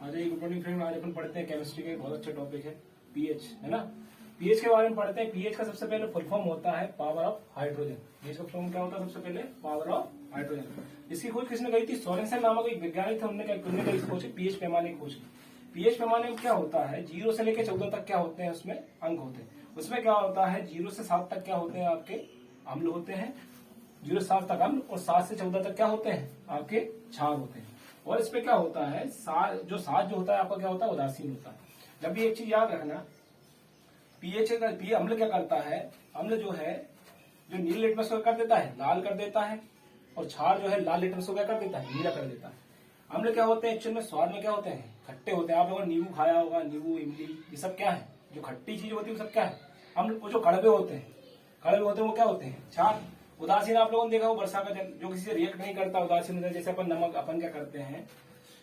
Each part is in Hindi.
आज गुड मॉर्निंग फ्रेंड। आज अपन पढ़ते हैं केमिस्ट्री के बहुत अच्छा टॉपिक है पीएच, है ना। पीएच के बारे में पढ़ते हैं। पीएच का सबसे पहले फुल फॉर्म होता है पावर ऑफ हाइड्रोजन। पीएच का फॉर्म क्या होता है? सबसे पहले पावर ऑफ हाइड्रोजन। इसकी खोज किसने करी थी? सोरेनसन नामक एक वैज्ञानिक थे, उन्होंने करी खोज पीएच पैमाने की खोज की। पीएच पैमाने में क्या होता है? 0 से लेकर 14 तक क्या होते हैं? उसमें अंक होते हैं। उसमें क्या होता है? 0 से 7 तक क्या होते हैं? आपके अम्ल होते हैं। 0 से 7 तक अम्ल और 7 से 14 तक क्या होते हैं? आपके क्षार होते हैं। और इसमें क्या होता है? जो 7 जो होता है आपका क्या होता है? उदासीन होता है। जब भी एक चीज याद रखना, पीएच का अम्ल क्या करता है? अम्ल जो है जो नीले लिटमस को कर देता है लाल कर देता है, और क्षार जो है लाल लिटमस को क्या कर देता है? नीला कर देता है। अम्ल क्या होते हैं? एक्चुअल में स्वाद में क्या होते हैं? खट्टे होते हैं। आप लोगों ने नींबू खाया होगा, नींबू, इमली, ये सब क्या है? जो खट्टी चीज होती है वो सब क्या है? अम्ल। वो जो कड़वे होते हैं वो क्या होते हैं? क्षार। उदासीन आप लोगों ने देखा हो, वर्षा का जल जो किसी से रिएक्ट नहीं करता, उदासीन होता है। जैसे अपन नमक, अपन क्या करते हैं,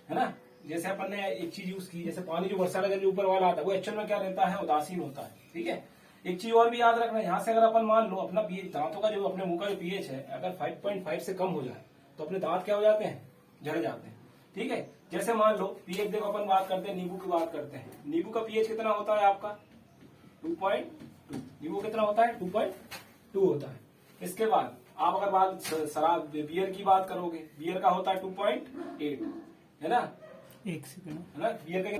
है ना, जैसे अपन ने एक चीज यूज की, जैसे पानी जो वर्षा का जल ऊपर वाला आता है वो एक्चुअल में क्या रहता है? उदासीन होता है। ठीक है। एक चीज और भी याद रखना, यहाँ से अगर अपन मान लो अपना पीएच, दांतों का जो अपने मुंह का जो पीएच है अगर 5.5 से कम हो जाए तो अपने दांत क्या हो जाते हैं? झड़ जाते हैं। ठीक है। जैसे मान लो पीएच, देखो अपन बात करते हैं नींबू की बात करते हैं। नींबू का पीएच कितना होता है आपका? 2.2। नींबू कितना होता है? 2.2 होता है। इसके बाद आप अगर बात शराब बियर की बात करोगे, बियर का होता है 2.8, है ना। एक सेकंड, है ना। बियर का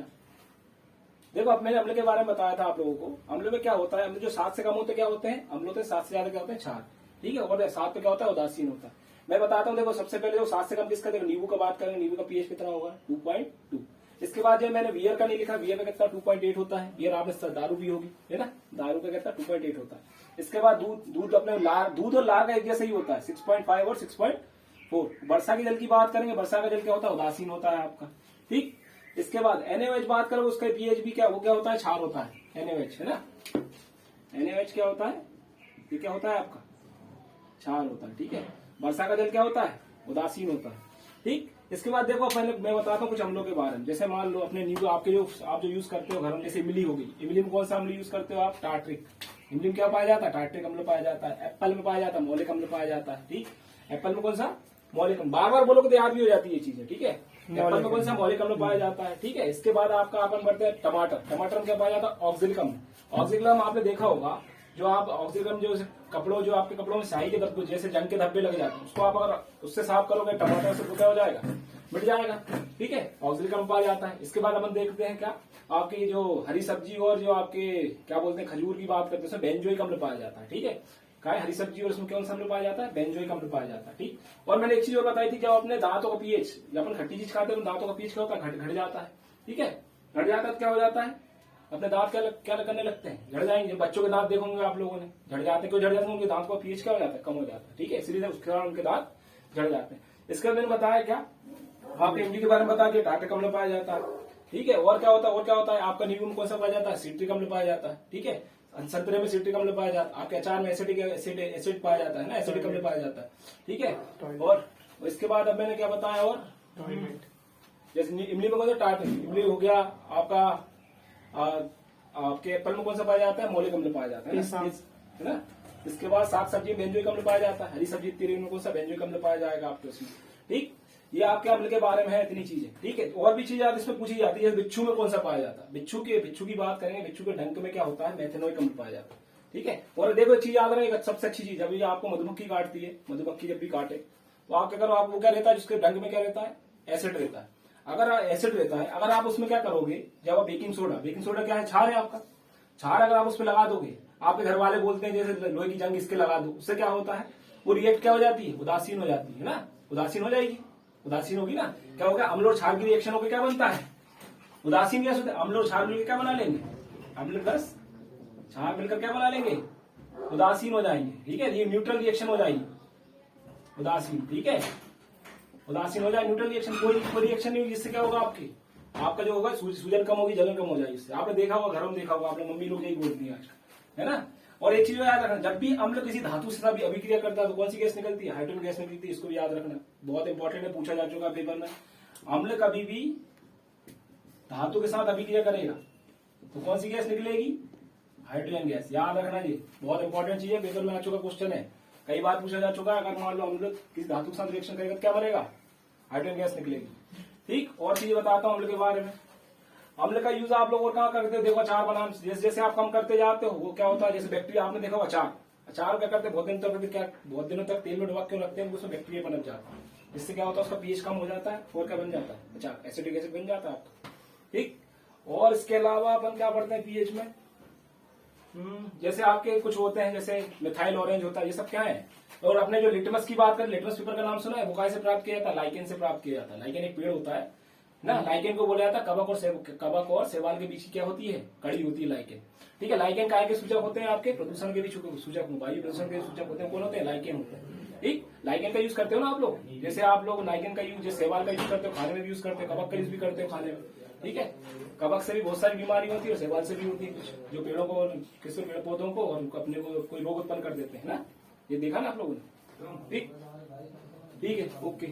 देखो, अब मैंने अम्ल के बारे में बताया था आप लोगों को। अम्ल में क्या होता है? अम्ल जो 7 से कम होते क्या होते हैं? अम्ल होते हैं। 7 से ज्यादा क्या होते हैं? क्षार। ठीक है। और 7 पे क्या होता है? उदासीन होता है। मैं बताता हूँ। देखो सबसे पहले जो 7 से कम किसका, देखो नींबू का बात करेंगे, नींबू का पीएच कितना होगा? 2.2। इसके बाद जो मैंने बियर का नहीं लिखा, बियर का कितना? 2.8 होता है। बियर आपने दारू भी होगी, है ना, दारू का कितना? 2.8 होता है। इसके बाद दूध अपने लार, दूध और लार का एक जैसा ही होता है, 6.5 और 6.4। वर्षा के जल की बात करेंगे, वर्षा का जल क्या होता है? उदासीन होता है आपका। ठीक। इसके बाद NaOH बात करो, उसका पीएच भी क्या, वो क्या होता है? क्षार होता है। NaOH, है ना। NaOH क्या होता है? ये क्या होता है आपका? क्षार होता है। ठीक है। वर्षा का जल क्या होता है? उदासीन होता है। ठीक। इसके बाद देखो पहले मैं बताता हूँ कुछ अम्लों के बारे में। जैसे मान लो अपने नींबू, आपके जो आप जो यूज करते हो घर में, जैसे इमली हो गई। इमली में कौन सा अम्ल यूज करते हो आप? टार्ट्रिक। इमली में क्या पाया जाता है? टार्ट्रिक अम्ल पाया जाता है। एप्पल में पाया जाता है मौलिक अम्ल पाया जाता है। ठीक। एप्पल में कौन सा? मौलिक अम्ल। बार बार बोलोगे तो याद भी हो जाती है ये चीजें। ठीक है। एप्पल में कौन सा? मौलिक अम्ल पाया जाता है। ठीक है। इसके बाद आपका अपन बढ़ते हैं टमाटर। टमाटर में क्या पाया जाता है? ऑक्जेलिक अम्ल। ऑक्जेलिक अम्ल आपने देखा होगा, जो आप ऑक्जेलिक अम्ल जो कपड़ों, जो आपके कपड़ों में स्याही के धब्बे, जैसे जंग के धब्बे लग जाते हैं, उसको आप अगर उससे साफ करोगे टमाटर से तो क्या हो जाएगा? मिट जाएगा। ठीक है। ऑक्जेलिक अम्ल पाया जाता है। इसके बाद अपन देखते हैं क्या, आपकी जो हरी सब्जी और जो आपके क्या बोलते हैं खजूर की बात करते हैं, उसमें बेंजोइक अम्ल पाया जाता है। ठीक है। क्या है? हरी सब्जी और उसमें कौन सा अम्ल पाया जाता है? बेंजोइक अम्ल पाया जाता है। ठीक। और मैंने एक चीज और बताई थी, जब अपने दांतों का पीएच, जब अपन खट्टी चीज खाते हैं तो दांतों का पीएच क्या होता है? घट जाता है। ठीक है। घट जाता है तो क्या हो जाता है? अपने दांत क्या करने लगते हैं? झड़ जाएंगे। बच्चों के दांत देखोगे आप लोगों ने, झड़ जाते हैं। क्यों झड़ जाते हैं? उनके दांत का पीएच क्या हो जाता है? कम हो जाता है। ठीक है। इसलिए उसके कारण उनके दांत झड़ जाते हैं। इसके बाद मैंने बताया क्या, आपके इमली के बारे में बता दिया, टार्ट्रिक अम्ल पाया जाता है। ठीक है। और क्या होता है? और क्या होता है? आपका नींबू में कौन सा पाया जाता है? सिट्रिक अम्ल पाया जाता है। ठीक है। संतरे में सिट्रिक अम्ल पाया जाता है। आपके अचार में एसिड पाया जाता है ना, एसिडिक अम्ल पाया जाता है। ठीक है। और इसके बाद अब मैंने क्या बताया, और जैसे इमली में कौन सा? टार्ट्रिक। इमली हो गया आपका। आपके एप्पल में कौन सा पाया जाता है? मौलिक अम्ल पाया जाता है ना। इसके बाद साग सब्जी में बेंजोइक अम्ल पाया जाता है। हरी सब्जी तिरंगी में कौन सा? बेंजोइक अम्ल पाया जाएगा आपके उसमें। ठीक। ये आपके अम्ल के बारे में है, इतनी चीजें। ठीक है। और भी चीज इसमें पूछी जाती है, बिच्छू में कौन सा पाया जाता है? बिच्छू की बात करेंगे, बिच्छू के डंक में क्या होता है? मेथेनोइक अम्ल पाया जाता है। ठीक है। और देखो एक चीज याद रहे, सबसे अच्छी चीज, अभी आपको मधुमक्खी काटती है, मधुमक्खी जब भी काटे तो आप क्या करो, आप वो क्या रहता है? जिसके डंक में क्या रहता है? एसिड रहता है। अगर एसिड रहता है, अगर आप उसमें क्या करोगे, जब आप बेकिंग सोडा क्या है? क्षार है आपका। क्षार अगर आप उसमें लगा दोगे, आपके घर वाले बोलते हैं जैसे लोहे की जंग इसके लगा दो, उससे क्या होता है? वो रिएक्ट क्या हो जाती है? उदासीन हो जाती है ना। उदासीन हो जाएगी, उदासीन होगी ना। क्या होगा? अम्ल और क्षार की रिएक्शन होकर क्या बनता है? उदासीन गैस होता है। अम्ल और क्षार मिलकर क्या बना लेंगे? अम्ल प्लस क्षार मिलकर क्या बना लेंगे? उदासीन हो जाएंगे। ठीक है। ये न्यूट्रल रिएक्शन हो जाएगी, उदासीन। ठीक है। उदासीन हो जाए, न्यूट्रल रिएक्शन। कोई रिएक्शन नहीं होगी, जिससे क्या होगा? आपका जो होगा सूजन कम होगी, जलन कम हो जाएगी। इससे आपने देखा होगा, घरों में देखा होगा, आपने मम्मी लोग यही बोलती है आजकल, है ना। और एक चीज याद रखना, जब भी अम्ल किसी धातु से अभिक्रिया करता है तो कौन सी गैस निकलती है? हाइड्रोजन गैस निकलती है। इसको भी याद रखना, बहुत इंपॉर्टेंट है, पूछा जा चुका है पेपर में। अम्ल कभी भी धातु के साथ अभिक्रिया करेगा तो कौन सी गैस निकलेगी? Hydrogen gas. याद रखना, ये बहुत इंपॉर्टेंट चीज है, पेपर में आ चुका क्वेश्चन है, कई बार पूछा जा चुका है। अगर मान लो अम्ल किसी धातु के साथ रिएक्शन करेगा तो क्या बनेगा? हाइड्रोजन गैस निकलेगी। ठीक। और चीजें बताता हूँ अम्ल के बारे में। अम्ल का यूज आप लोग और कहाँ करते हो, देखो अचार बनाने, जैसे जैसे आप कम करते जाते हो वो क्या होता है, जैसे बैक्टीरिया आपने देखा अचार, अचार क्या करते हैं बहुत दिनों तक तेल में डुबा क्यों रखते हैं, उसमें बैक्टीरिया पनप जाता है, जिससे क्या होता है उसका पीएच कम हो जाता है और क्या बन जाता है अचार, एसिडिक एसिड बन जाता है आपका। ठीक, और इसके अलावा अपन क्या पढ़ते हैं पीएच में, जैसे आपके कुछ होते हैं जैसे मिथाइल ऑरेंज होता है, ये सब क्या है। और अपने जो लिटमस की बात करें, लिटमस पेपर का नाम सुना है, वो कहाँ से प्राप्त किया जाता है, लाइकेन से प्राप्त किया जाता है। लाइकेन एक पेड़ होता है ना, लाइकेन को बोला जाता है कवक और शैवाल के बीच की क्या होती है, कड़ी होती है लाइकेन। ठीक है, लाइकेन काय के सूचक होते हैं आपके, प्रदूषण के भी सूचक, वायु प्रदूषण के सूचक होते हैं, कौन होते हैं, लाइकेन होते हैं। ठीक, लाइकेन का यूज करते हो ना आप लोग, जैसे आप लोग लाइकेन का यूज, जैसे शैवाल का यूज करते हो खाने में भी यूज करते हो, कवक का यूज भी करते हो खाने में। ठीक है, कवक से भी बहुत सारी बीमारी होती है और शैवाल से भी होती है कुछ, जो पेड़ों को, किसी पेड़ पौधों को और अपने को कोई रोग उत्पन्न कर देते हैं ना, ये देखा ना आप लोगों ने। ठीक, ठीक है, ओके।